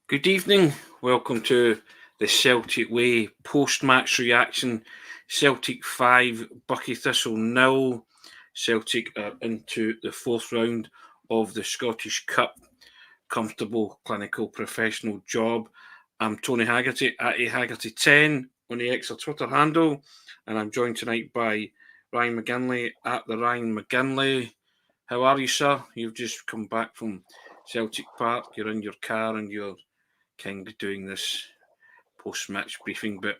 Good evening. Welcome to the Celtic Way post-match reaction. Celtic 5, Buckie Thistle 0. Celtic are into the fourth round of the Scottish Cup. Comfortable, clinical, professional job. I'm Tony Haggerty at Haggerty10 on the X Twitter handle, and I'm joined tonight by Ryan McGinley at the Ryan McGinley. How are you, sir? You've just come back from Celtic Park. You're in your car and you're kind of doing this post-match briefing, but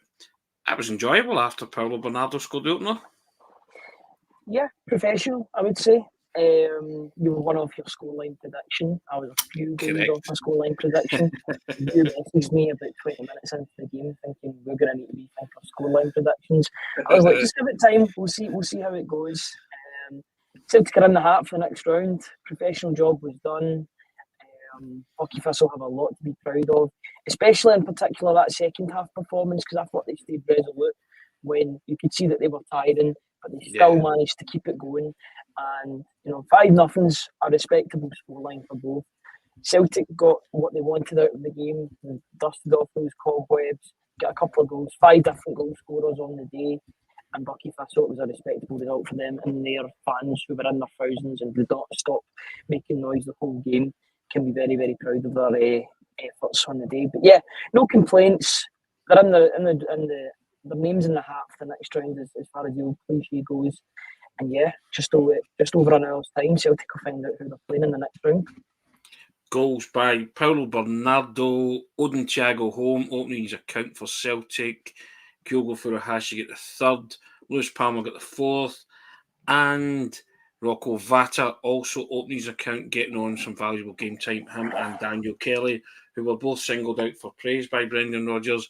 that was enjoyable after Paulo Bernardo scored the opener. Yeah, professional, I would say. You were one off your scoreline prediction. I was a few games off my scoreline prediction. You messaged me about 20 minutes into the game thinking we're going to need to rethink our scoreline predictions. I was like, just give it time. We'll see how it goes. Celtic are in the hat for the next round. Professional job was done. Buckie Thistle have a lot to be proud of, especially in particular that second half performance, because I thought they stayed resolute when you could see that they were tiring, but they still managed to keep it going. And 5-0's a respectable scoreline for both. Celtic got what they wanted out of the game, dusted off those cobwebs, got a couple of goals, 5 different goal scorers on the day, and Buckie Thistle, it was a respectable result for them, and their fans who were in their thousands and did not stop making noise the whole game can be very, very proud of their efforts on the day. But yeah, no complaints. They're in the their names in the hat for the next round as far as the old cliche goes. And yeah, just over an hour's time, Celtic will find out who they're playing in the next round. Goals by Paulo Bernardo, Odin Thiago Holm opening his account for Celtic, Kyogo Furuhashi get the third, Lewis Palmer got the fourth, and Rocco Vata also opening his account, getting on some valuable game time. Him and Daniel Kelly, who were both singled out for praise by Brendan Rodgers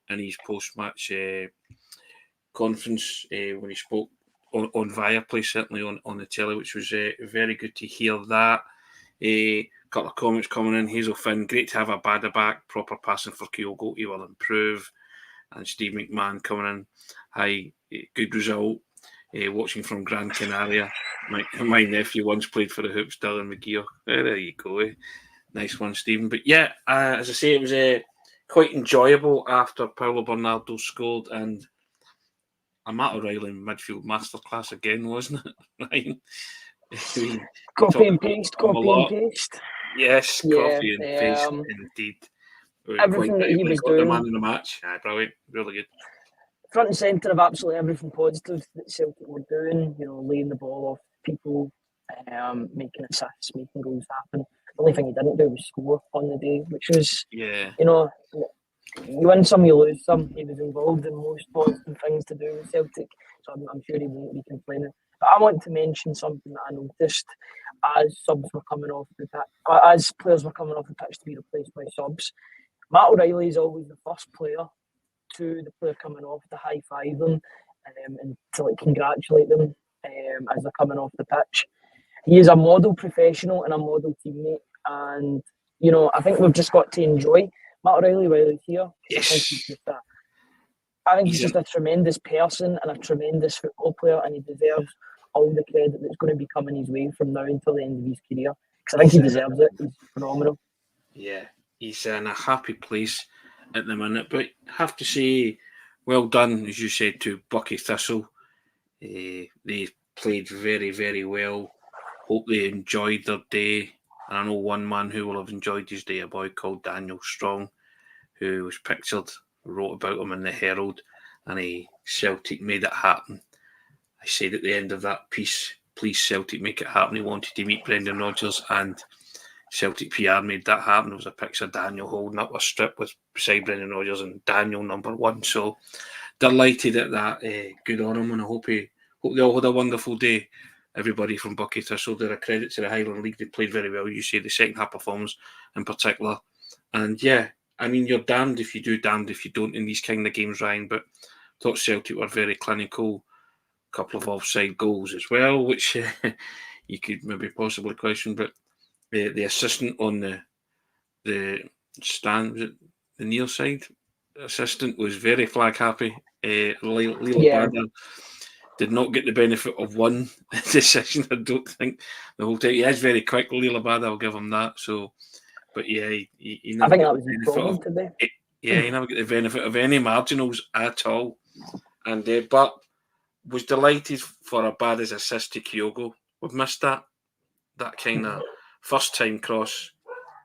in his post-match conference when he spoke on Viaplay, certainly on the telly, which was very good to hear that. A couple of comments coming in. Hazel Finn, great to have a Bada back. Proper passing for Kyogo, he will improve. And Steve McMahon coming in. Hi, good result. Watching from Gran Canaria. My nephew once played for the Hoops, Dylan McGeer. There you go. Nice one, Stephen. But yeah, as I say, it was quite enjoyable after Paulo Bernardo scored, and a Matt O'Reilly midfield masterclass again, wasn't it, Ryan? Copy and paste. Yes, copy and paste, indeed. Everything that he was doing. The man in the match. Brilliant, really good. Front and centre of absolutely everything positive that Celtic were doing, laying the ball off people, making assists, making goals happen. The only thing he didn't do was score on the day, which was, you win some, you lose some. He was involved in most positive things to do with Celtic, so I'm sure he won't be complaining. But I want to mention something that I noticed as subs were coming off the pitch, as players were coming off the pitch to be replaced by subs. Matt O'Reilly is always the first player to the player coming off to high-five them and to congratulate them as they're coming off the pitch. He is a model professional and a model teammate, and I think we've just got to enjoy Matt O'Reilly while he's here. Yes. I think he's just a tremendous person and a tremendous football player, and he deserves all the credit that's going to be coming his way from now until the end of his career, because I think he deserves it. He's phenomenal. Yeah, he's in a happy place at the minute, but I have to say, well done, as you said, to Buckie Thistle. They played very, very well. Hope they enjoyed their day. And I know one man who will have enjoyed his day, a boy called Daniel Strong, who was pictured, wrote about him in the Herald, and Celtic made it happen. I said at the end of that piece, please Celtic make it happen. He wanted to meet Brendan Rodgers, and Celtic PR made that happen. There was a picture of Daniel holding up a strip beside Brendan Rodgers and Daniel number 1. So delighted at that. Good on him, and I hope they all had a wonderful day. Everybody from Buckie Thistle, they're a credit to the Highland League. They played very well. You say the second half performance in particular. And yeah, I mean, you're damned if you do, damned if you don't in these kind of games, Ryan. But I thought Celtic were very clinical. A couple of offside goals as well, which you could maybe possibly question. But the assistant on the stand, was it the near side? The assistant was very flag happy. Leela Bada did not get the benefit of one decision, I don't think, the whole time. He is very quick, Leela Bada, I'll give him that. So, But yeah, he I never think got that was the his benefit problem of today. it. Yeah, he never got the benefit of any marginals at all. And but was delighted for a bad as assist to Kyogo. We've missed that kind of first time cross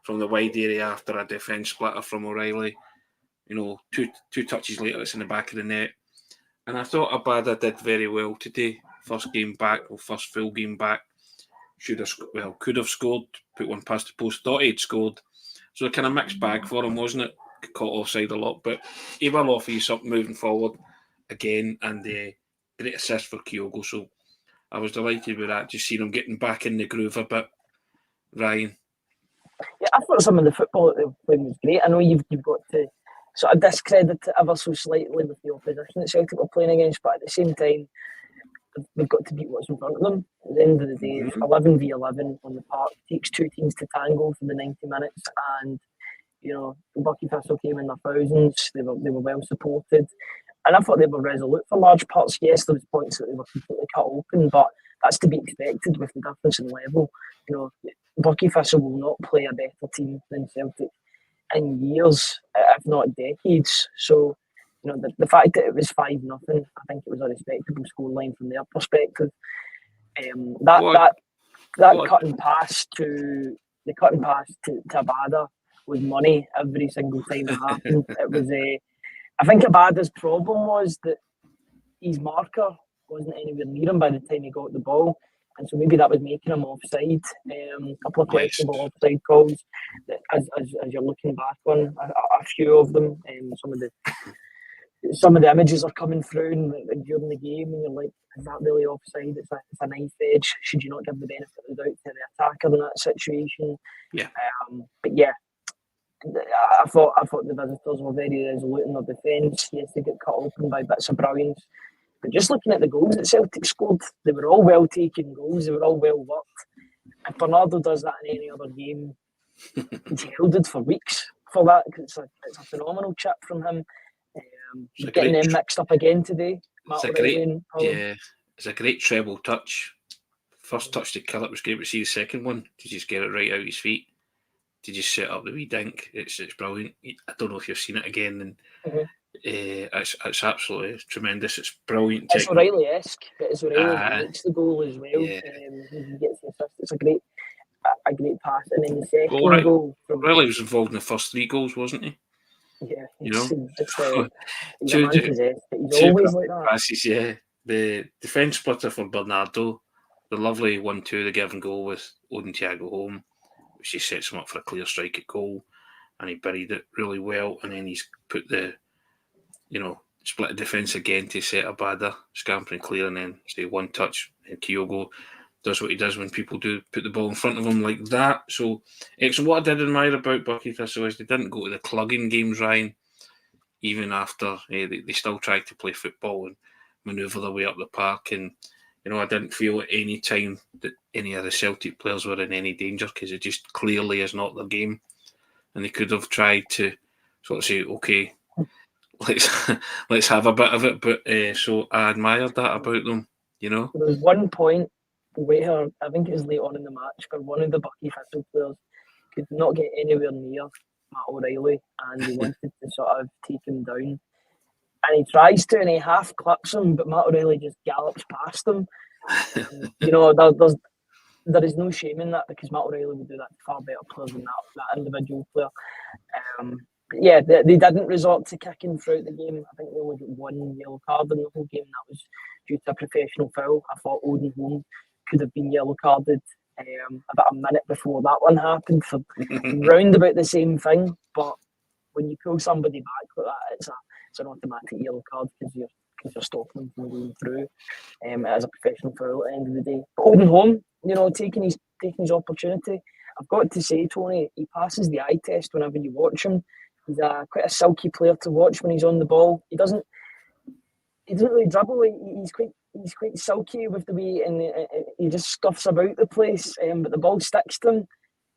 from the wide area after a defence splitter from O'Reilly. You know, two touches later, it's in the back of the net. And I thought Abada did very well today. First game back, or first full game back. Could have scored, put one past the post, thought he'd scored. So a kind of mixed bag for him, wasn't it? Caught offside a lot, but he will offer you something moving forward again, and great assist for Kyogo. So I was delighted with that, just seeing him getting back in the groove a bit. Ryan. Yeah, I thought some of the football that they were playing was great. I know you've got to sort of discredit it ever so slightly with the opposition that Celtic were playing against, but at the same time, they've got to beat what's in front of them. At the end of the day, 11v11 on the park takes two teams to tango for the 90 minutes, and you know, Buckie Thistle came in their thousands. They were well supported, and I thought they were resolute for large parts. Yes, there was points that they were completely cut open, but that's to be expected with the difference in level. You know, Buckie Thistle will not play a better team than Celtic in years, if not decades. So, you know, the fact that it was 5-0, I think it was a respectable scoreline from their perspective. That cutting pass to Abada was money every single time it happened. It was I think Abada's problem was that his marker wasn't anywhere near him by the time he got the ball, and so maybe that was making him offside. A couple of questionable offside calls that, as you're looking back on a few of them, some of the images are coming through and during the game, and you're like, is that really offside? It's a knife edge. Should you not give the benefit of the doubt to the attacker in that situation? Yeah. But yeah, I thought the visitors were very resolute in their defence. Yes, they got cut open by bits of brilliance. But just looking at the goals that Celtic scored, they were all well taken goals. They were all well worked. If Bernardo does that in any other game, he's heralded for weeks for that. It's a phenomenal chip from him. Getting them mixed up again today. It's a great treble touch. First touch to kill it was great, but see the second one to just get it right out his feet, to just set up the wee dink. It's brilliant. I don't know if you've seen it again, and it's absolutely tremendous. It's brilliant. It's O'Reilly-esque. It's O'Reilly that makes the goal as well. Yeah. He gets the assist. It's a great pass, and then the second goal from O'Reilly was involved in the first three goals, wasn't he? Yeah, you know, he's a man possessed. He's always like that. Passes, yeah. The defence splitter for Bernardo, the lovely 1-2, the given goal with Odin Thiago home, which he sets him up for a clear strike at goal, and he buried it really well, and then he's put the, split the defence again to set Abada, scampering clear, and then say one touch, and Kyogo does what he does when people do put the ball in front of him like that. So, excellent. What I did admire about Buckie Thistle is they didn't go to the clugging games, Ryan, even after they still tried to play football and manoeuvre their way up the park. And, I didn't feel at any time that any of the Celtic players were in any danger, because it just clearly is not their game. And they could have tried to sort of say, okay, let's have a bit of it. But so I admired that about them, There was one point where I think it was late on in the match where one of the Buckie Thistle players could not get anywhere near Matt O'Reilly, and he wanted to sort of take him down. And he tries to, and he half clips him, but Matt O'Reilly just gallops past him. There is no shame in that, because Matt O'Reilly would do that to far better players than that individual player. But yeah, they didn't resort to kicking throughout the game. I think they only got one yellow card in the whole game. That was due to a professional foul. I thought Odin Holm could have been yellow carded about a minute before that one happened for round about the same thing. But when you pull somebody back like that, it's an automatic yellow card, because you're stopping them from going through. It is a professional foul at the end of the day. But Odin Holm, taking his opportunity. I've got to say, Tony, he passes the eye test whenever you watch him. He's quite a silky player to watch when he's on the ball. He doesn't really dribble. He's quite silky with the way, and he just scuffs about the place. But the ball sticks to him,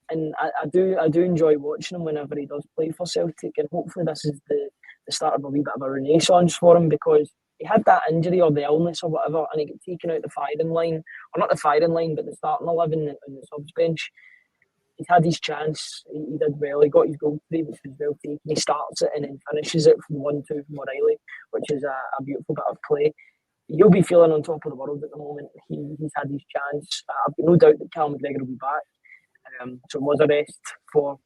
and I do enjoy watching him whenever he does play for Celtic. And hopefully this is the start of a wee bit of a renaissance for him, because he had that injury or the illness or whatever, and he got taken out the firing line, or not the firing line, but the starting 11 and the subs bench. he's had his chance. He did well. He got his goal today, which was well taken. He starts it and then finishes it from 1-2 from O'Reilly, which is a beautiful bit of play. He'll be feeling on top of the world at the moment. He's had his chance. I've got no doubt that Cal McGregor will be back. So it was a rest for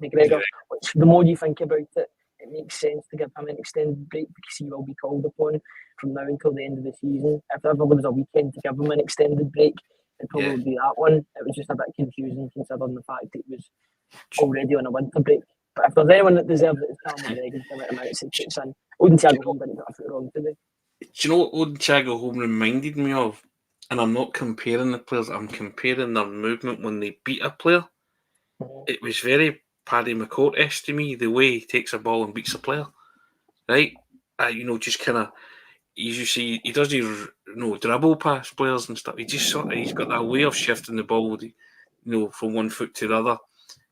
McGregor, which the more you think about it, it makes sense to give him an extended break because he will be called upon from now until the end of the season. If ever there was a weekend to give him an extended break, it'd probably be that one. It was just a bit confusing considering the fact that he was already on a winter break. But if there's anyone that deserves it, it's Cal McGregor. The amount of minutes he puts in. Odin Thiago Holm didn't get a foot wrong today. Do you know what Odin Thiago Holm reminded me of? And I'm not comparing the players, I'm comparing their movement when they beat a player. It was very Paddy McCourt-esque to me, the way he takes a ball and beats a player. Right? Just kind of, as you see, he does his dribble past players and stuff. He just he's got that way of shifting the ball, from one foot to the other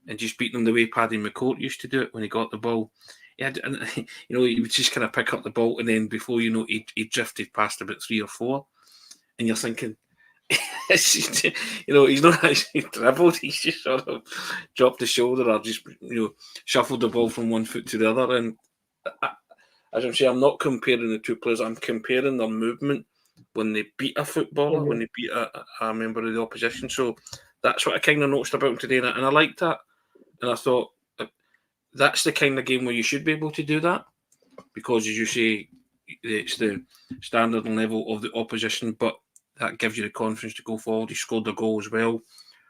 and just beating them the way Paddy McCourt used to do it when he got the ball. Yeah, and he would just kind of pick up the ball and then before you know, he drifted past about 3 or 4. And you're thinking, he's not actually dribbled. He's just sort of dropped the shoulder or just, shuffled the ball from one foot to the other. And as I'm saying, I'm not comparing the two players. I'm comparing their movement when they beat a footballer, when they beat a member of the opposition. So that's what I kind of noticed about him today. And I liked that. And I thought, that's the kind of game where you should be able to do that. Because, as you say, it's the standard and level of the opposition, but that gives you the confidence to go forward. He scored the goal as well.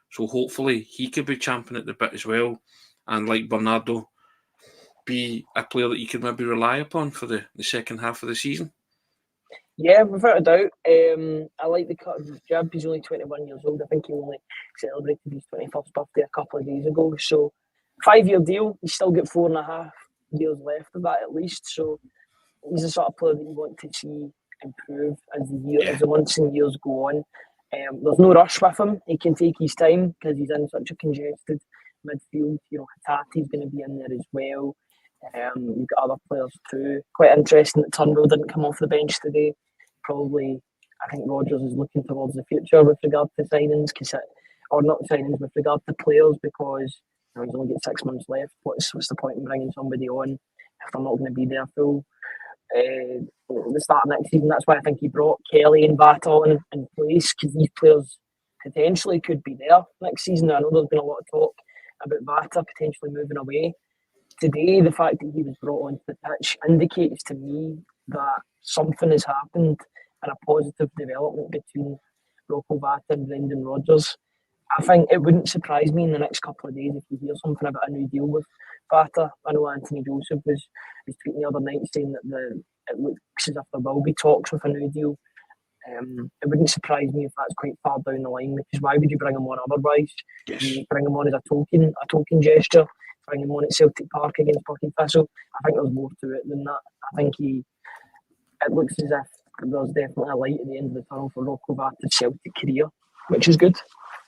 So hopefully he could be champing at the bit as well. And like Bernardo, be a player that you can maybe rely upon for the second half of the season. Yeah, without a doubt. I like the cut of his jib. He's only 21 years old. I think he only celebrated his 21st birthday a couple of days ago. So 5-year deal. He's still got 4.5 years left of that at least. So he's the sort of player that you want to see improve as the months and years go on. There's no rush with him. He can take his time because he's in such a congested midfield. Hatati's going to be in there as well. You've got other players too. Quite interesting that Turnbull didn't come off the bench today. Probably, I think Rodgers is looking towards the future with regard to signings, with regard to players, because he's only got 6 months left. What's the point in bringing somebody on if they're not going to be there full? The start of next season. That's why I think he brought Kelly and Vata on in place, because these players potentially could be there next season. I know there's been a lot of talk about Vata potentially moving away. Today, the fact that he was brought onto the pitch indicates to me that something has happened and a positive development between Rocco Vata and Brendan Rodgers. I think it wouldn't surprise me in the next couple of days if you hear something about a new deal with Vata. I know Anthony Joseph was tweeting the other night saying that it looks as if there will be talks with a new deal. It wouldn't surprise me if that's quite far down the line, because why would you bring him on otherwise? Yes. You bring him on as a token gesture, bring him on at Celtic Park against Buckie Thistle. I think there's more to it than that. I think it looks as if there's definitely a light at the end of the tunnel for Rocco Vata's Celtic career, which is good.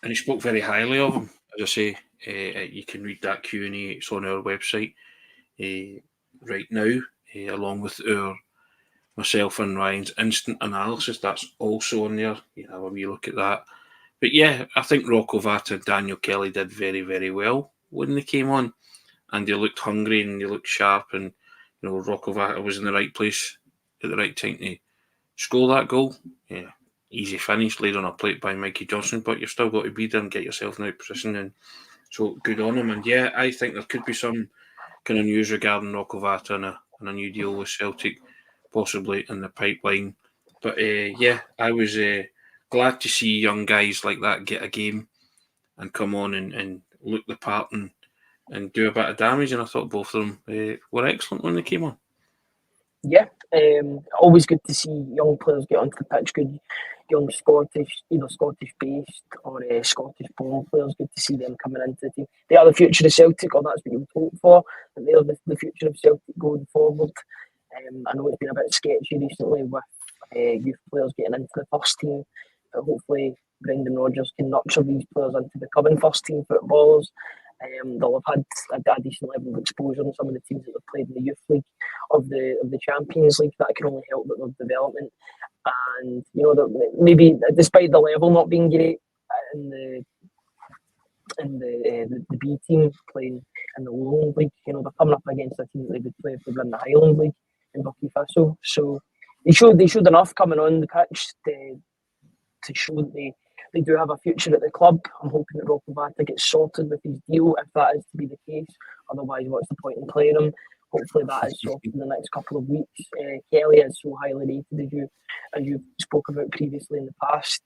And he spoke very highly of him. As I say, you can read that Q&A. It's on our website right now, along with myself and Ryan's instant analysis. That's also on there. You have a wee look at that. But yeah, I think Rocco Vata and Daniel Kelly did very, very well when they came on, and they looked hungry and they looked sharp, and Rocco Vata was in the right place at the right time to score that goal. Yeah, easy finish laid on a plate by Mikey Johnson, but you've still got to be there and get yourself in the right position, and so good on him. And yeah, I think there could be some kind of news regarding Rocco Vata and a new deal with Celtic possibly in the pipeline. But yeah, I was glad to see young guys like that get a game and come on and look the part and do a bit of damage, and I thought both of them were excellent when they came on. Yeah, always good to see young players get onto the pitch. Good young either Scottish-based or Scottish-born players. Good to see them coming into the team. They are the future of Celtic, or that's what you would hope for. And they are the future of Celtic going forward. I know it's been a bit sketchy recently with youth players getting into the first team, but hopefully Brendan Rodgers can nurture these players into becoming first team footballers. They'll have had a decent level of exposure in some of the teams that they've played in the youth league of the Champions League. That can only help with their development. And maybe despite the level not being great in the B team playing in the Lowland League. You know, they're coming up against a team that they would play if they were in the Highland League in Buckie Thistle. So they showed enough coming on the pitch to show that they do have a future at the club. I'm hoping that Rocco Bata gets sorted with his deal, if that is to be the case. Otherwise, what's the point in playing him? Hopefully that is sorted in the next couple of weeks. Kelly is so highly rated as you spoke about previously in the past.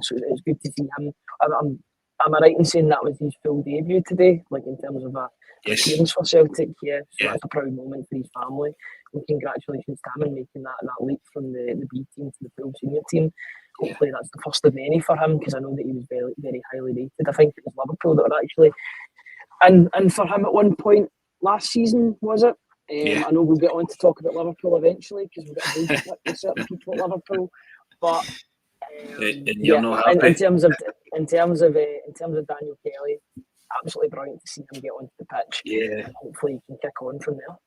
So it's good to see him. Am I right in saying that was his full debut today, like in terms of a appearance for Celtic? Yeah, so that's a proud moment for his family. And congratulations to him in making that leap from the B team to the full senior team. Hopefully that's the first of many for him, because I know that he was very, very highly rated. I think it was Liverpool that were actually, and for him at one point last season, was it? I know we'll get on to talk about Liverpool eventually, because we've got a big split with certain people at Liverpool, but in terms of Daniel Kelly, absolutely brilliant to see him get onto the pitch. Yeah, and hopefully he can kick on from there.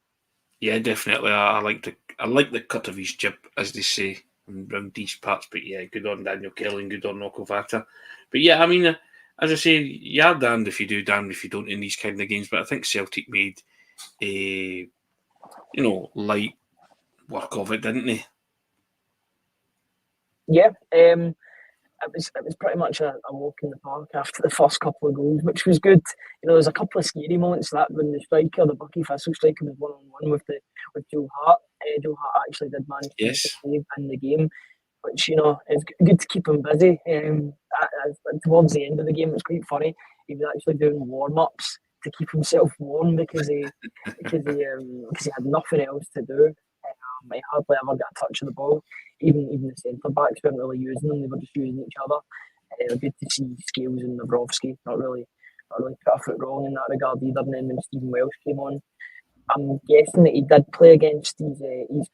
Yeah, definitely. I like the cut of his jib, as they say, around these parts. But yeah, good on Daniel Kelly and good on Rocco Vata. But yeah, I mean, as I say, you're damned if you do, damned if you don't in these kind of games. But I think Celtic made a light work of it, didn't they? Yeah, it was pretty much a walk in the park after the first couple of goals, which was good. You know, there's a couple of scary moments that when the Buckie Thistle striker was 1-on-1 with Joe Hart. Joe Hart actually did manage to make a save in the game, which, you know, is good to keep him busy. Towards the end of the game, it was quite funny. He was actually doing warm-ups to keep himself warm because he had nothing else to do. He hardly ever got a touch of the ball. Even the centre backs weren't really using them; they were just using each other. Good to see Scales and Nabrowski not really put a foot wrong in that regard either. And then when Stephen Welsh came on, I'm guessing that he did play against his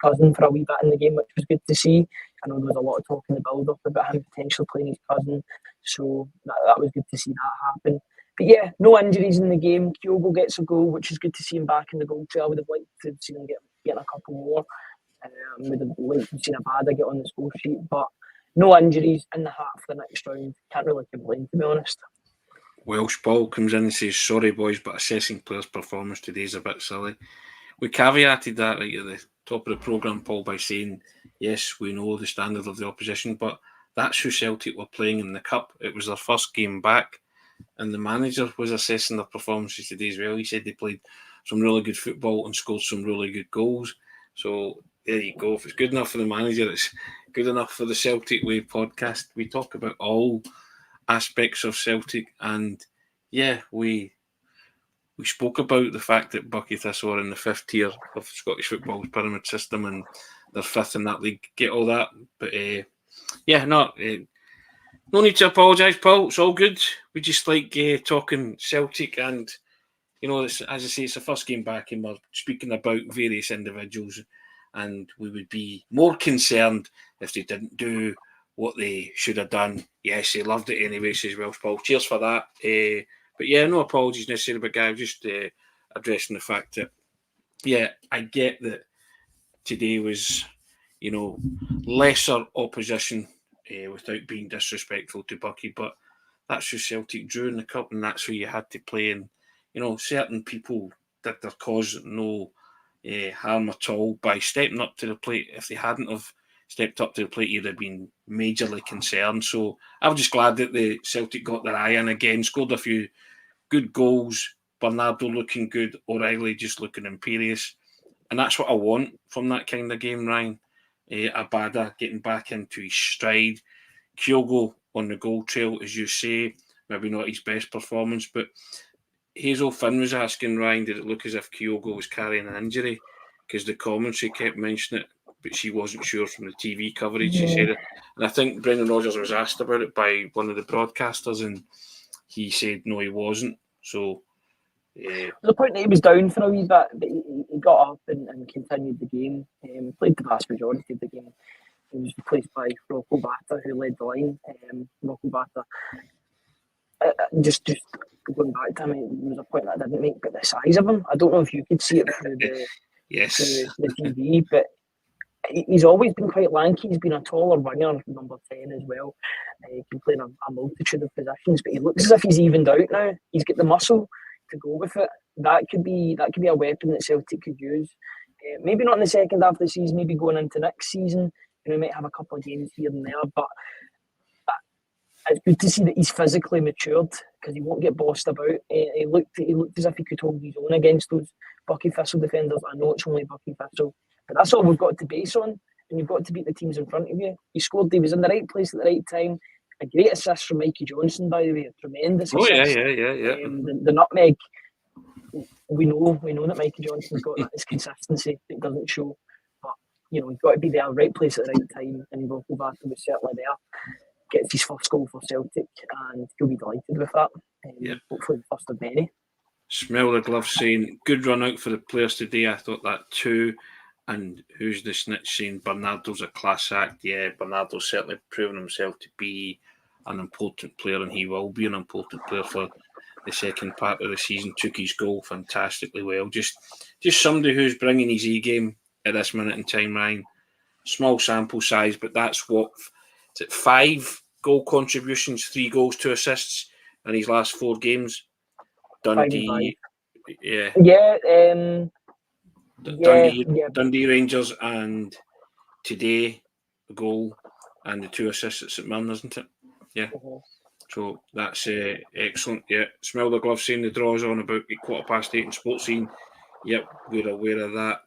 cousin for a wee bit in the game, which was good to see. I know there was a lot of talk in the build-up about him potentially playing his cousin, so that was good to see that happen. But yeah, no injuries in the game. Kyogo gets a goal, which is good to see him back in the goal trail. I would have liked to see him getting a couple more. Would have liked to have seen Abada get on the score sheet, but no injuries in the hat for the next round. Can't really complain, to be honest. Welsh Paul comes in and says, sorry boys, but assessing players' performance today is a bit silly. We caveated that right at the top of the programme, Paul, by saying, yes, we know the standard of the opposition, but that's who Celtic were playing in the Cup. It was their first game back, and the manager was assessing their performances today as well. He said they played some really good football and scored some really good goals. So there you go. If it's good enough for the manager, it's good enough for the Celtic Way podcast. We talk about all aspects of Celtic, and yeah, we spoke about the fact that Buckie Thistle are in the fifth tier of Scottish football's pyramid system, and they're fifth in that league. Get all that, but no need to apologise, Paul. It's all good. We just like talking Celtic, and you know, as I say, it's the first game back, and we're speaking about various individuals, and we would be more concerned if they didn't do what they should have done. Yes, they loved it anyway, says Welsh Paul. Cheers for that. But yeah, no apologies necessarily, but guy, just addressing the fact that, yeah, I get that today was, you know, lesser opposition without being disrespectful to Buckie, but that's who Celtic drew in the Cup, and that's who you had to play. And, you know, certain people did their cause no harm at all by stepping up to the plate. If they hadn't have stepped up to the plate, you'd have been majorly concerned. So I'm just glad that the Celtic got their eye in again, scored a few good goals, Bernardo looking good, O'Reilly just looking imperious. And that's what I want from that kind of game, Ryan. Abada getting back into his stride. Kyogo on the goal trail, as you say, maybe not his best performance, but Hazel Finn was asking Ryan, did it look as if Kyogo was carrying an injury? Because the commentary kept mentioning it, but she wasn't sure from the TV coverage. She said it. And I think Brendan Rodgers was asked about it by one of the broadcasters, and he said no, he wasn't. So the point that he was down for a wee bit, but he got up and continued the game. Played the vast majority of the game. He was replaced by Rocco Bata, who led the line. Rocco Bata, just going back to him, there was a point that I didn't make, but the size of him, I don't know if you could see it through the yes, through the TV, but He's always been quite lanky. He's been a taller winger, number 10 as well. He can play in a multitude of positions, but he looks as if he's evened out now. He's got the muscle to go with it. That could be a weapon that Celtic could use. Maybe not in the second half of the season, maybe going into next season. You know, he might have a couple of games here and there, but it's good to see that he's physically matured because he won't get bossed about. He looked as if he could hold his own against those Buckie Thistle defenders. I know it's only Buckie Thistle, but that's all we've got to base on. And you've got to beat the teams in front of you. He scored. He was in the right place at the right time. A great assist from Mikey Johnson, by the way. A tremendous assist. Yeah. The nutmeg. We know that Mikey Johnson's got that. His consistency. It doesn't show, but you know, he's got to be there, right place at the right time. And Buckie was certainly there. Gets his first goal for Celtic, and he'll be delighted with that. Hopefully the first of many. Smell the glove saying, good run out for the players today. I thought that too. And who's the snitch saying Bernardo's a class act? Yeah, Bernardo's certainly proven himself to be an important player, and he will be an important player for the second part of the season. Took his goal fantastically well. Just somebody who's bringing his E-game at this minute in time, Ryan. Small sample size, but that's what... Is it 5 goal contributions, 3 goals, 2 assists in his last 4 games? Dundee, Dundee Rangers, and today a goal and the 2 assists at St Mirren, isn't it? Yeah. Mm-hmm. So that's excellent. Yeah. Smell the glove saying the draw's on about 8:15 in Sports Scene. Yep, we're aware of that.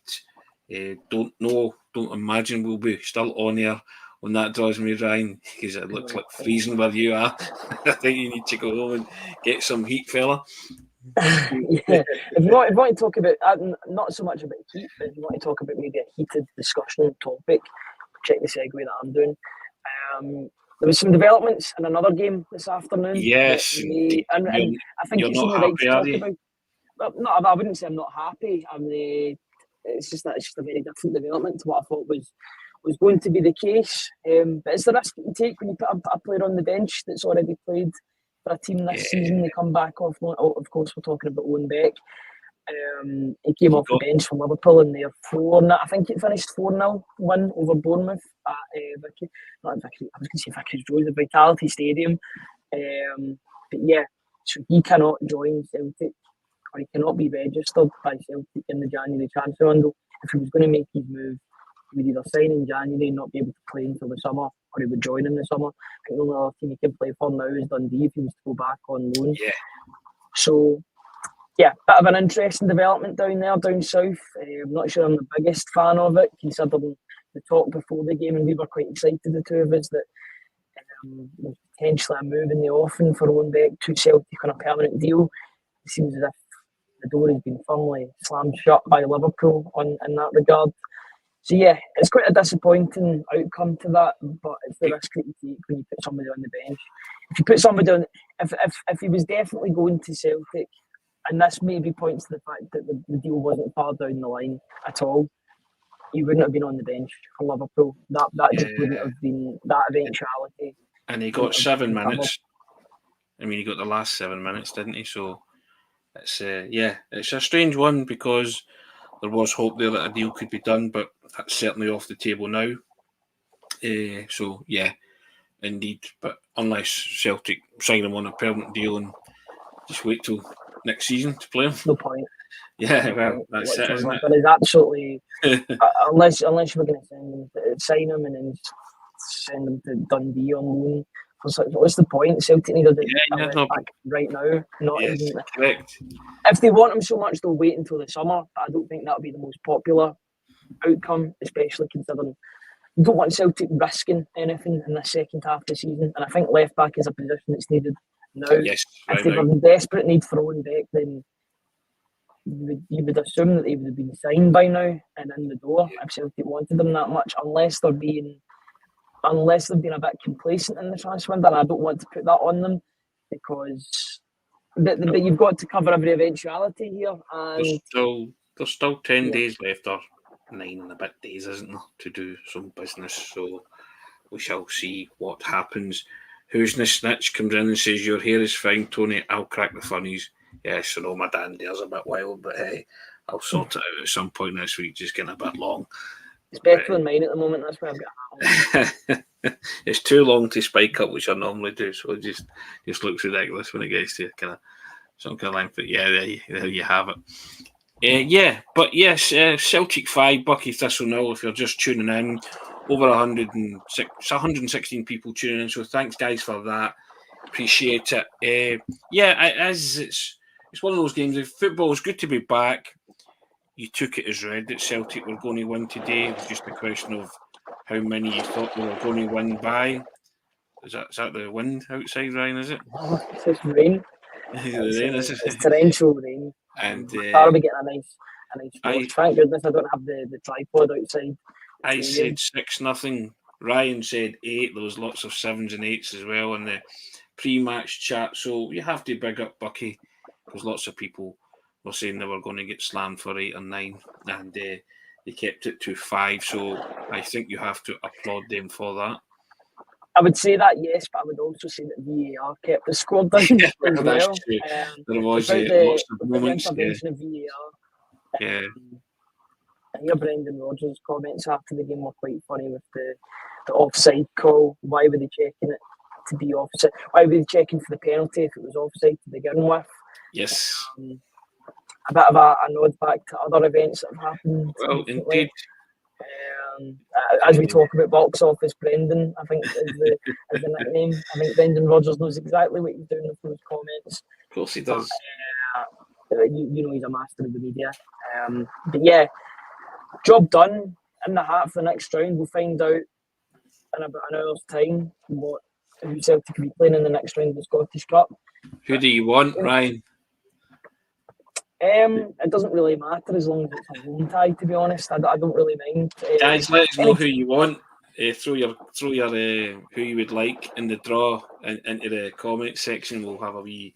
Don't imagine we'll be still on air when that draws me, Ryan, because it looks like freezing where you are. I think you need to go home and get some heat, fella. If you want to talk about, not so much about heat, but if you want to talk about maybe a heated discussion topic, check the segue that I'm doing. There was some developments in another game this afternoon. Yes. And I think it's only right to talk about. Well, no, I wouldn't say I'm not happy. It's just a very different development to what I thought was going to be the case. But it's the risk you take when you put a player on the bench that's already played for a team this season. They come back off. Of course, we're talking about Owen Beck. He came off the bench from Liverpool and they're 4-0. I think it finished 4-0 win over Bournemouth at Vicky. Not Vicky. I was going to say Vicky's Road, the Vitality Stadium. But yeah, so he cannot join Celtic, or he cannot be registered by Celtic in the January transfer window. If he was going to make his move, he would either sign in January and not be able to play until the summer, or he would join in the summer. I think the only other team he can play for now is Dundee if he was to go back on loan. Yeah. So, yeah, bit of an interesting development down south. I'm not sure I'm the biggest fan of it, considering the talk before the game, and we were quite excited, the two of us, that there's potentially a move in the offing for Owen Beck to Celtic on a permanent deal. It seems as if the door has been firmly slammed shut by Liverpool in that regard. So yeah, it's quite a disappointing outcome to that, but it's the risk that you take when you put somebody on the bench. If you put somebody on, if he was definitely going to Celtic, and this maybe points to the fact that the deal wasn't far down the line at all, he wouldn't have been on the bench for Liverpool. That just wouldn't have been that eventuality. And he got 7 minutes. I mean, he got the last 7 minutes, didn't he? So it's it's a strange one because there was hope there that a deal could be done, but that's certainly off the table now. So yeah, indeed. But unless Celtic sign him on a permanent deal and just wait till next season to play him, no point. Yeah, well, that's it, isn't it? But it's absolutely unless you were going to sign him and then send him to Dundee on loan. What's the point? Celtic need a back right now. Correct. If they want him so much, they'll wait until the summer. But I don't think that'll be the most popular outcome, especially considering you don't want Celtic risking anything in the second half of the season. And I think left back is a position that's needed now. Yes, if they were in desperate need for Owen Beck, then you would assume that they would have been signed by now and in the door if Celtic wanted them that much, unless they've been a bit complacent in the transfer window. And I don't want to put that on them because but you've got to cover every eventuality here. And there's still 10 days left, or 9 and a bit days, isn't there, to do some business. So we shall see what happens. Who's the snitch comes in and says, your hair is fine, Tony, I'll crack the funnies. Yes, I know my dandy's a bit wild, but hey, I'll sort it out at some point this week, just getting a bit long. It's better than mine at the moment. That's why I've got It's too long to spike up, which I normally do, so it just looks ridiculous when it gets to kind of some kind of length. But yeah, there you have it. But yes, Celtic 5, Buckie Thistle 0. If you're just tuning in, over 116 people tuning in. So thanks, guys, for that. Appreciate it. It's one of those games. If football is good to be back. You took it as read that Celtic were going to win today. It was just a question of how many you thought they were going to win by. Is that the wind outside, Ryan, is it? Oh, it's just rain. It's torrential rain. And I'll be getting a nice watch. Thank goodness I don't have the tripod outside. I said 6-0. Ryan said 8. There was lots of 7s and 8s as well in the pre-match chat. So you have to big up Buckie, because lots of people were saying they were going to get slammed for 8 or 9, and they kept it to 5. So I think you have to applaud them for that. I would say that, yes, but I would also say that VAR kept the score down as well. There was lots of moments. Intervention of VAR. Yeah. I hear Brendan Rodgers' comments after the game were quite funny with the offside call. Why were they checking it to be offside? Why were they checking for the penalty if it was offside to begin with? Yes. A bit of a nod back to other events that have happened. Well, indeed. As we talk about box office, Brendan, I think is the nickname. I think Brendan Rodgers knows exactly what he's doing with those comments. Of course he does. You know he's a master of the media. But yeah, job done. In the hat for the next round, we'll find out in about an hour's time who Celtic will be playing in the next round of the Scottish Cup. Who do you want, Ryan? It doesn't really matter as long as it's a home tie. To be honest, I don't really mind. Guys, let us know who you want. Throw your who you would like in the draw into the comment section. We'll have a wee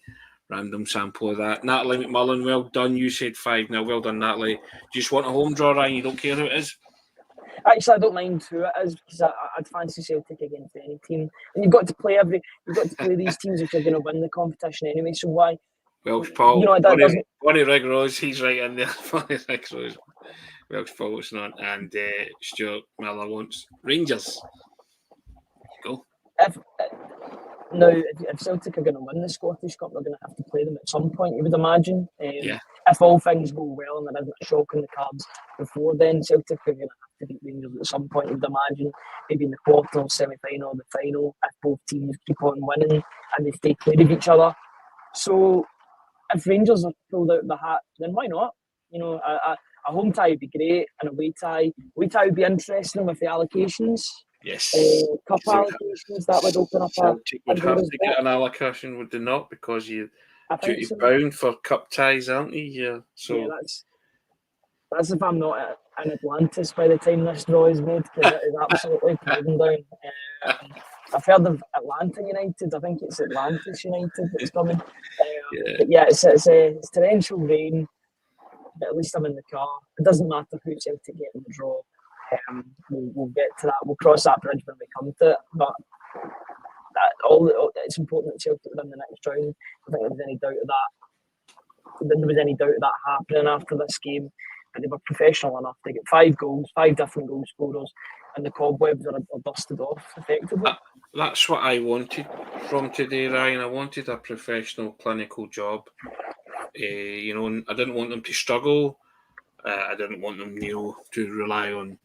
random sample of that. Natalie McMullen, well done. You said 5-0. Well done, Natalie. Do you just want a home draw, Ryan? You don't care who it is? Actually, I don't mind who it is, because I'd fancy Celtic against any team. And you've got to play these teams if you're going to win the competition anyway. So why? Welsh Paul, Bonnie Rigrose, he's right in there. Bonnie Rigrose, Welsh Paul, it's not. And Stuart Miller wants Rangers. Go. If Celtic are going to win the Scottish Cup, they're going to have to play them at some point, you would imagine. If all things go well and there isn't a shock in the cards before then, Celtic are going to have to beat Rangers at some point, you would imagine. Maybe in the quarter, semi-final, or the final, if both teams keep on winning and they stay clear of each other. So if Rangers are pulled out of the hat, then why not? You know, a home tie would be great, and a away tie would be interesting with the allocations. Yes. Cup allocations, that would open up Celtic would have to get an allocation, would they not? Because you're duty bound for cup ties, aren't you? Yeah. So yeah, that's if I'm not in Atlantis by the time this draw is made, because it is absolutely pounding down. I've heard of Atlanta United. I think it's Atlantis United that's coming. But yeah, it's torrential rain. But at least I'm in the car. It doesn't matter who Celtic get in the draw. We'll get to that. We'll cross that bridge when we come to it. But it's important that Celtic win the next round. I think there was any doubt of that. There was any doubt of that happening after this game. But they were professional enough to get 5 goals, 5 different goal scorers, and the cobwebs are dusted off effectively. That's what I wanted from today, Ryan. I wanted a professional, clinical job. I didn't want them to struggle. I didn't want them, to rely on,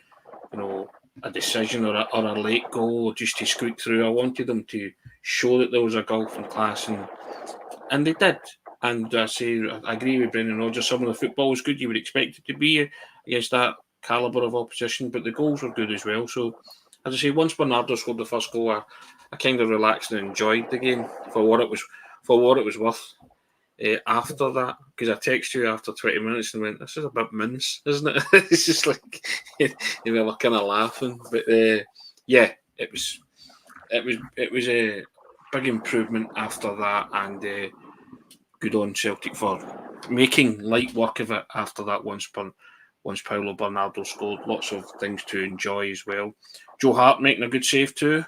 a decision or a late goal just to squeak through. I wanted them to show that there was a golfing class, and they did. And I agree with Brendan Rodgers. Some of the football was good. You would expect it to be against that calibre of opposition, but the goals were good as well. So, as I say, once Bernardo scored the first goal, I kind of relaxed and enjoyed the game for what it was worth. After that, because I texted you after 20 minutes and went, "This is a bit mince, isn't it?" It's just like you were kind of laughing, but it was a big improvement after that, and good on Celtic for making light work of it after that. Once Paulo Bernardo scored, lots of things to enjoy as well. Joe Hart making a good save too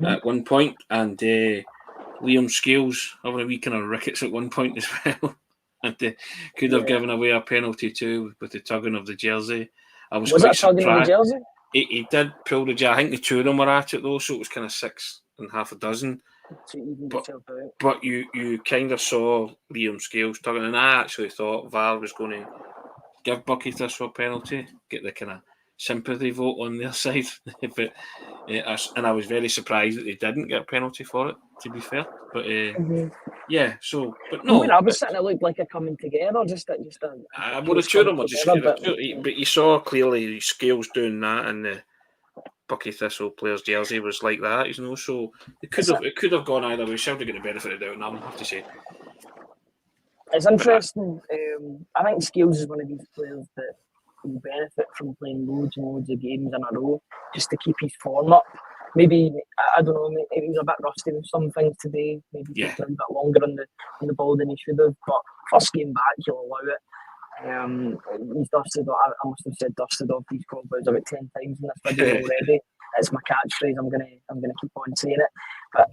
at one point, and Liam Scales having a wee kind of rickets at one point as well. And could have given away a penalty too with the tugging of the jersey. I was Was quite it tugging on the surprised. jersey? He did pull the jersey. I think the two of them were at it though, so it was kind of 6 and half a dozen. To even yourself out. But you kind of saw Liam Scales tugging, and I actually thought VAR was going to give Buckie Thistle a penalty, get the kind of sympathy vote on their side. But and I was very surprised that they didn't get a penalty for it, to be fair. But yeah, so but no. When I was sitting, it looked like a coming together. Just a well, the two of them were just. But you saw clearly Scales doing that, and the Buckie Thistle player's jersey was like that, you know. So it could have gone either way. Celtic get the benefit of the doubt now, I have to say. It's interesting. I think Scales is one of these players that will benefit from playing loads and loads of games in a row just to keep his form up. Maybe, I don't know, maybe he was a bit rusty with some things today. Maybe he took a bit longer on the ball than he should have. But first game back, he'll allow it. He's dusted. I must have said dusted off these cobwebs about 10 times in this video already. It's my catchphrase. I'm gonna keep on saying it. But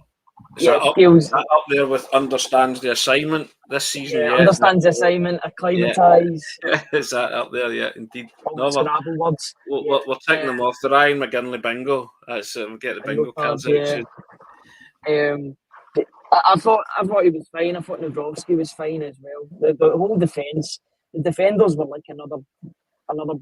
Scales up there with understands the assignment this season. Yeah, understands the assignment, acclimatise. Yeah. Is that up there? Yeah, indeed. Scrabble words. We're taking them off. The Ryan McGinley bingo. That's we'll get the bingo cards out soon. I thought he was fine. I thought Nadrowski was fine as well. The whole defence, the defenders were like another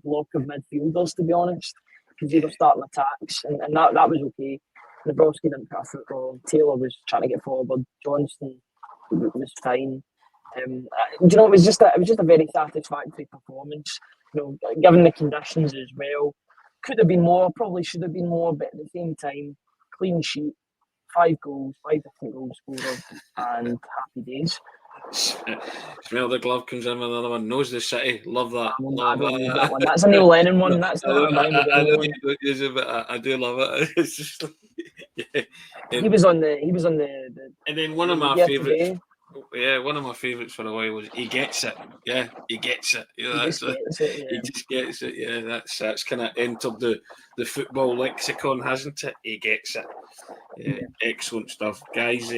block of midfielders, to be honest, because they were starting attacks, and that was okay. Nadrowski didn't put a foot wrong. Taylor was trying to get forward. Johnston was fine. You know, it was just a very satisfactory performance. You know, given the conditions as well, could have been more. Probably should have been more, but at the same time, clean sheet. 5 goals, 5 different goal scorers, and happy days. Smell the glove comes in with another one. Knows the city. Love that. Love that one. That's a Neil Lennon one. That's not a Ryan McGinley one. But I do love it. It's just he was on the. And then one of my favourites. Yeah, one of my favourites for a while was he gets it. Yeah, he gets it. You know, he just gets it. Yeah, that's kind of entered the football lexicon, hasn't it? He gets it. Yeah. Excellent stuff, guys.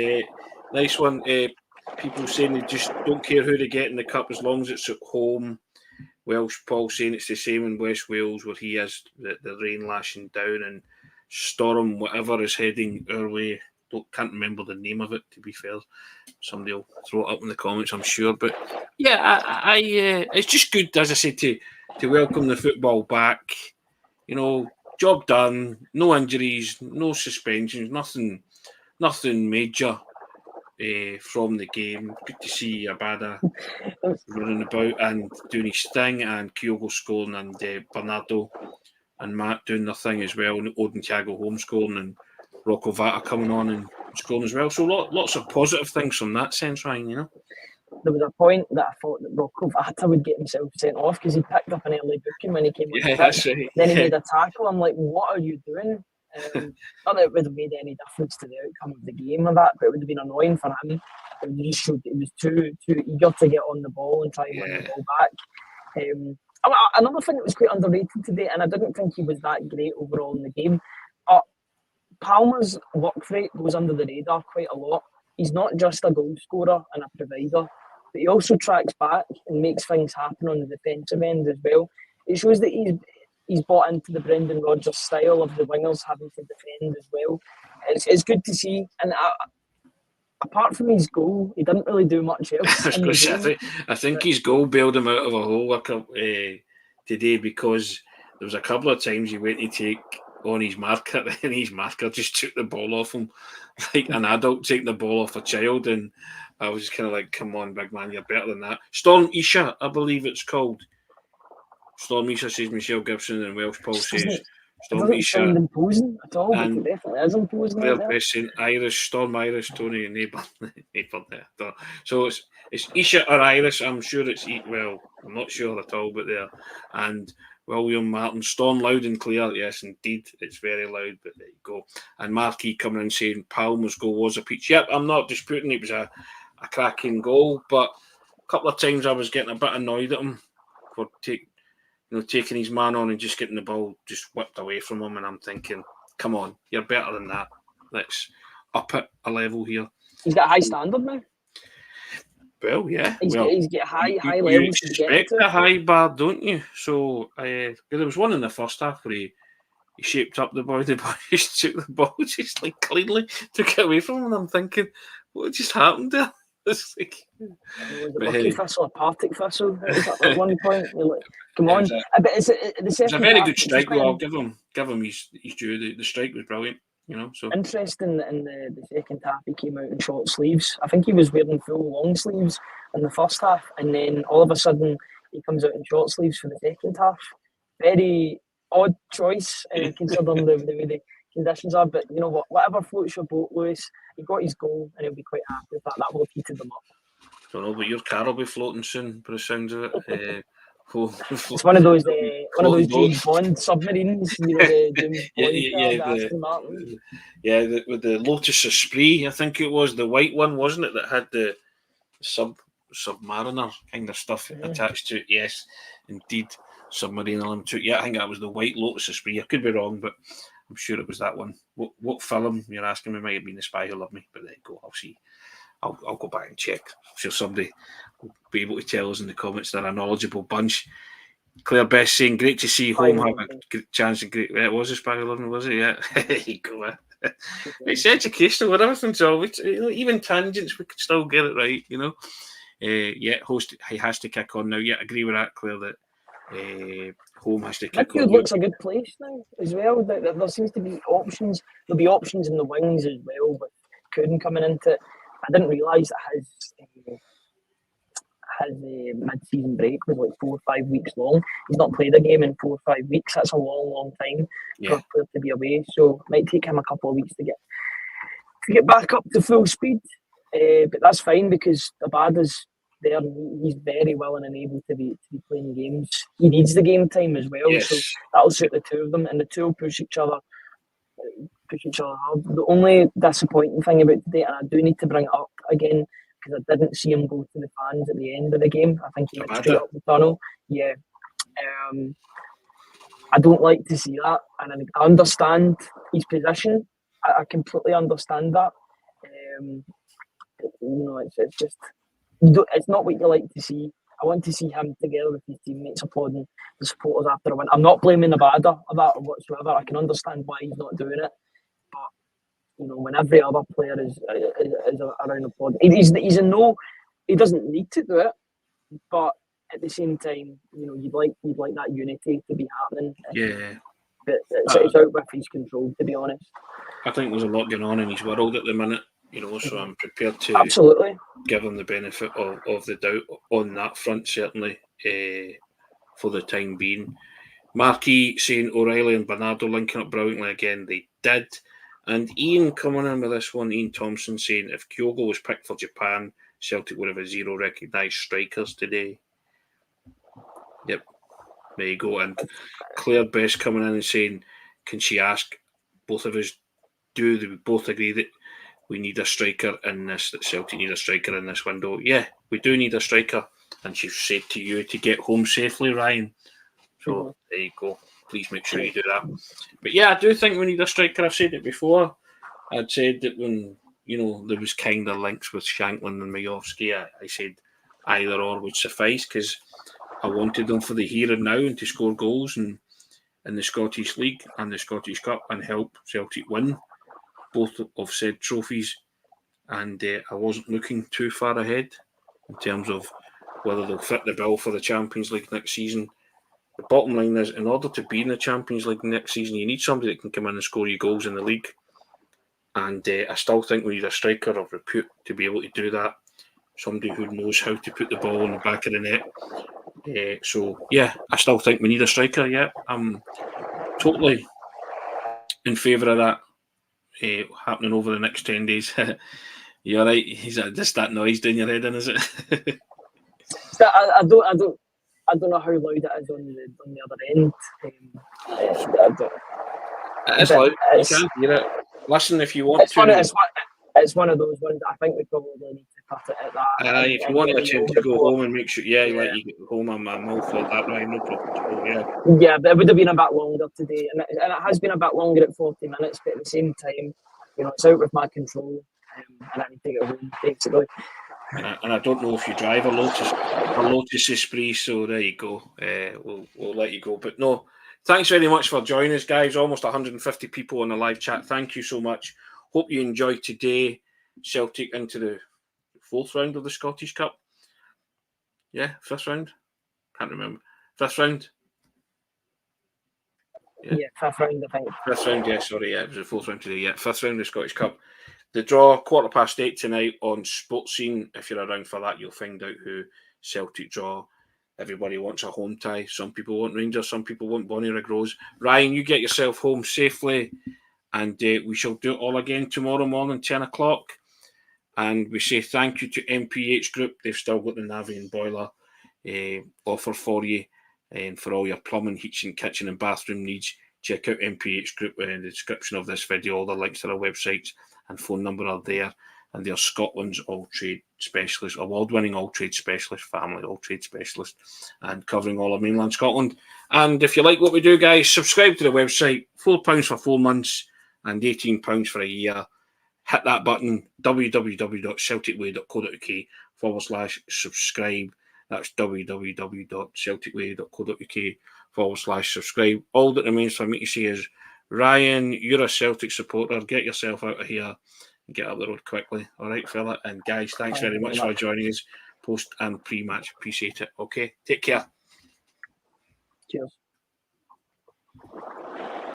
Nice one. People saying they just don't care who they get in the cup as long as it's at home. Welsh Paul saying it's the same in West Wales where he has the rain lashing down and storm whatever is heading our way. Can't remember the name of it, to be fair. Somebody will throw it up in the comments, I'm sure. But yeah, I it's just good, as I said, to welcome the football back. You know, job done, no injuries, no suspensions, nothing major from the game. Good to see Abada running about and doing his thing, and Kyogo scoring, and Bernardo and Matt doing their thing as well, and Odin Thiago homeschooling, and Rocco Vata coming on and scoring as well. So lots of positive things from that sense, Ryan, you know. There was a point that I thought that Rocco Vata would get himself sent off because he picked up an early booking when he came on the pitch. That's right. Then he made a tackle. I'm like, what are you doing? Not that it would have made any difference to the outcome of the game or that, but it would have been annoying for him. It just showed he was too eager to get on the ball and try and win the ball back. Another thing that was quite underrated today, and I didn't think he was that great overall in the game, Palmer's work rate goes under the radar quite a lot. He's not just a goal scorer and a provider, but he also tracks back and makes things happen on the defensive end as well. It shows that he's bought into the Brendan Rodgers style of the wingers having to defend as well. It's good to see. And apart from his goal, he didn't really do much else. I think his goal bailed him out of a hole today, because there was a couple of times he went to take on his marker, and his marker just took the ball off him, like an adult taking the ball off a child. And I was just kind of like, come on, big man, you're better than that. Storm Isha, I believe it's called. Storm Isha says Michelle Gibson, and Welsh Paul says Storm Isha. It imposing at all, but it definitely is imposing. They're pressing Irish, Storm Irish, Tony, neighbour there. So it's Isha or Irish. I'm sure it's, well, I'm not sure at all, but there. And William Martin, Storm loud and clear. Yes, indeed, it's very loud, but there you go. And Markey coming in saying Palmer's goal was a peach. Yep, I'm not disputing it was a cracking goal, but a couple of times I was getting a bit annoyed at him for taking his man on and just getting the ball just whipped away from him, and I'm thinking, come on, you're better than that. Let's up it a level here. He's got a high standard now. Well, yeah. He's got high you levels to get expect to. a high bar, don't you? So there was one in the first half where he shaped up the boy just took the ball just like cleanly, took it away from him, and I'm thinking, what just happened there? It's like, Was it Buckie Thistle or Partick Thistle? It was at one point. You're like, come on. But it's the it was a second very half, good strike, though. I'll give him his due. The strike was brilliant, you know. So interesting in the second half, he came out in short sleeves. I think he was wearing full long sleeves in the first half, and then all of a sudden he comes out in short sleeves for the second half. Very odd choice, considering the way the conditions are. But you know what? Whatever floats your boat, Lewis. He got his goal, and he'll be quite happy with that. That will have heated them up. don't know, but your car will be floating soon, by the sounds of it. It's one of those James Bond submarines, you know, the James Bond car, Aston Martin. With the Lotus Esprit, I think it was the white one, wasn't it, that had the submariner kind of stuff attached to it? Yes, indeed, submarine element to it. Yeah, I think that was the white Lotus Esprit. I could be wrong, but I'm sure it was that one. What film you're asking me might have been The Spy Who Loved Me, but there you go. I'll see. I'll go back and check. I'm sure somebody will be able to tell us in the comments. They're a knowledgeable bunch. Claire Best saying, great to see home have a good chance. It was a Spy Who Loved Me, was it? Yeah. There you go. It's educational with everything, so even tangents, we could still get it right, you know. Host, he has to kick on now. Yeah, I agree with that, Claire, that home has to kick on. Midfield looks a good place now as well. There seems to be options. There'll be options in the wings as well, but Couden coming into it. I didn't realise that his mid-season break was like 4 or 5 weeks long. He's not played a game in 4 or 5 weeks. That's a long time for a player to be away. So it might take him a couple of weeks to get back up to full speed. But that's fine because Abada's there. He's very willing and able to be playing games. He needs the game time as well. So that'll suit the two of them, and the two will push each other hard. The only disappointing thing about today, and I do need to bring it up again, because I didn't see him go to the fans at the end of the game. I think he went straight up the tunnel. Yeah. I don't like to see that, and I understand his position. I completely understand that. It's just, it's not what you like to see. I want to see him together with his teammates applauding the supporters after a win. I'm not blaming Nevada of that whatsoever. I can understand why he's not doing it. But when every other player is around applauding, he's in no, he doesn't need to do it. But at the same time, you'd like that unity to be happening. Yeah. But it's out with his control, to be honest. I think there's a lot going on in his world at the minute, so I'm prepared to give him the benefit of the doubt on that front, certainly, for the time being. Marquis saying O'Reilly and Bernardo linking up brilliantly again. They did. And Ian coming in with this one, Ian Thompson saying, if Kyogo was picked for Japan, Celtic would have 0 recognised strikers today. Yep. There you go. And Claire Best coming in and saying, can she ask both of us, do we both agree that we need a striker in this, that Celtic need a striker in this window? Yeah, we do need a striker. And she's said to you to get home safely, Ryan. So there you go. Please make sure you do that. But yeah, I do think we need a striker. I've said it before. I'd said that when, there was kind of links with Shanklin and Majowski, I said either or would suffice, because I wanted them for the here and now and to score goals in the Scottish League and the Scottish Cup and help Celtic win both of said trophies. And I wasn't looking too far ahead in terms of whether they'll fit the bill for the Champions League next season. The bottom line is, in order to be in the Champions League next season, you need somebody that can come in and score you goals in the league. And I still think we need a striker of repute to be able to do that. Somebody who knows how to put the ball in the back of the net. So, yeah, I still think we need a striker, yeah. I'm totally in favour of that happening over the next 10 days. You're right, is that just that noise down your head, is it? I don't know how loud it is on the other end. It's loud. You can hear it. Listen, if you want to. It's one of those ones that I think we probably need to cut it at that. If you want to go home and make sure, let you get home, I'm all for that, right? No problem. Yeah, but it would have been a bit longer today, and it has been a bit longer at 40 minutes. But at the same time, it's out with my control, and I need to get home basically. And I don't know if you drive a Lotus Esprit, so there you go. We'll let you go. But no, thanks very much for joining us, guys. Almost 150 people on the live chat. Thank you so much. Hope you enjoyed today. Celtic into the 4th round of the Scottish Cup. Yeah, 5th round. Can't remember. 5th round. Yeah, 5th round, I think. 5th round, yeah, sorry, yeah, it was the 4th round today, yeah. 5th round of the Scottish Cup. The draw, 8:15 tonight on Sports Scene. If you're around for that, you'll find out who Celtic draw. Everybody wants a home tie. Some people want Rangers, some people want Bonnie Rose. Ryan, you get yourself home safely, and we shall do it all again tomorrow morning, 10 o'clock. And we say thank you to MPH Group. They've still got the Navien Boiler offer for you, and for all your plumbing, heating, kitchen and bathroom needs, check out MPH Group in the description of this video. All the links to their websites and phone number are there, and they're Scotland's all-trade specialist, award-winning all-trade specialist, family all-trade specialist, and covering all of mainland Scotland. And if you like what we do, guys, subscribe to the website. £4 for 4 months and £18 for a year. Hit that button, www.celticway.co.uk/subscribe. That's www.celticway.co.uk/subscribe. All that remains for me to say is, Ryan, you're a Celtic supporter. Get yourself out of here and get up the road quickly. All right, fella. And guys, thanks very much for joining us post and pre-match. Appreciate it. Okay, take care. Cheers.